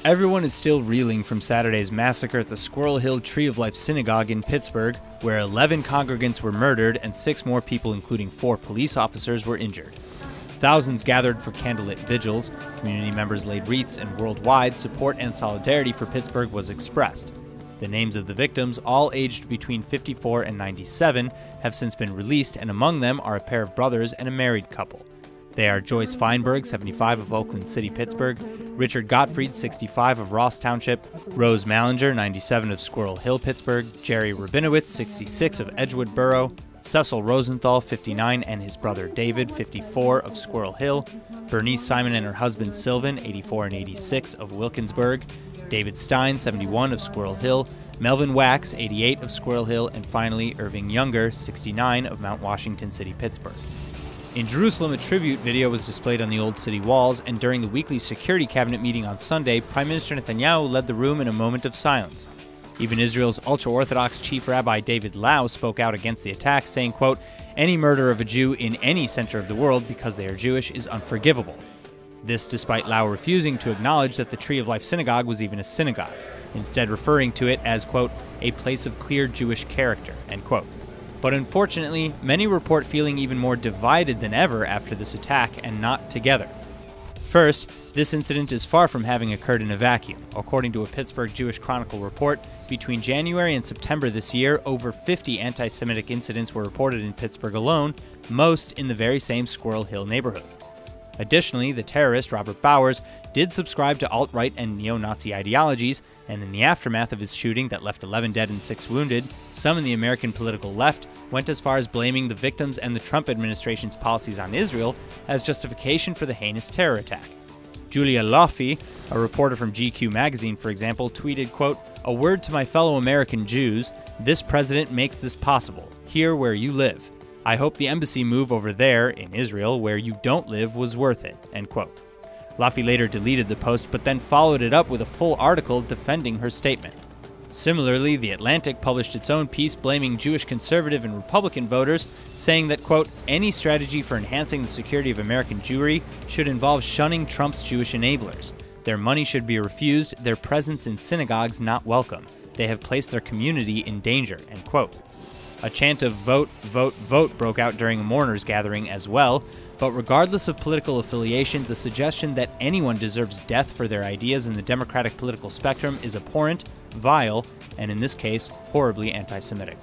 Everyone is still reeling from Saturday's massacre at the Squirrel Hill Tree of Life synagogue in Pittsburgh, where 11 congregants were murdered and 6 more people, including 4 police officers, were injured. Thousands gathered for candlelit vigils, community members laid wreaths, and worldwide support and solidarity for Pittsburgh was expressed. The names of the victims, all aged between 54 and 97, have since been released, and among them are a pair of brothers and a married couple. They are Joyce Feinberg, 75, of Oakland City, Pittsburgh; Richard Gottfried, 65, of Ross Township; Rose Mallinger, 97, of Squirrel Hill, Pittsburgh; Jerry Rabinowitz, 66, of Edgewood Borough; Cecil Rosenthal, 59, and his brother David, 54, of Squirrel Hill; Bernice Simon and her husband Sylvan, 84 and 86, of Wilkinsburg; David Stein, 71, of Squirrel Hill; Melvin Wax, 88, of Squirrel Hill; and finally Irving Younger, 69, of Mount Washington City, Pittsburgh. In Jerusalem, a tribute video was displayed on the old city walls, and during the weekly Security Cabinet meeting on Sunday, Prime Minister Netanyahu led the room in a moment of silence. Even Israel's ultra-Orthodox Chief Rabbi David Lau spoke out against the attack, saying, quote, "Any murder of a Jew in any center of the world because they are Jewish is unforgivable." This despite Lau refusing to acknowledge that the Tree of Life synagogue was even a synagogue, instead referring to it as, quote, "a place of clear Jewish character," end quote. But unfortunately, many report feeling even more divided than ever after this attack and not together. First, this incident is far from having occurred in a vacuum. According to a Pittsburgh Jewish Chronicle report, between January and September this year, over 50 anti-Semitic incidents were reported in Pittsburgh alone, most in the very same Squirrel Hill neighborhood. Additionally, the terrorist, Robert Bowers, did subscribe to alt-right and neo-Nazi ideologies, and in the aftermath of his shooting that left 11 dead and 6 wounded, some in the American political left went as far as blaming the victims and the Trump administration's policies on Israel as justification for the heinous terror attack. Julia Lofi, a reporter from GQ magazine, for example, tweeted, quote, "A word to my fellow American Jews, this president makes this possible, here where you live. I hope the embassy move over there, in Israel, where you don't live, was worth it," end quote. Laffey later deleted the post, but then followed it up with a full article defending her statement. Similarly, The Atlantic published its own piece blaming Jewish conservative and Republican voters, saying that, quote, "any strategy for enhancing the security of American Jewry should involve shunning Trump's Jewish enablers. Their money should be refused, their presence in synagogues not welcome. They have placed their community in danger," end quote. A chant of "vote, vote, vote" broke out during a mourners gathering as well, but regardless of political affiliation, the suggestion that anyone deserves death for their ideas in the Democratic political spectrum is abhorrent, vile, and in this case, horribly anti-Semitic.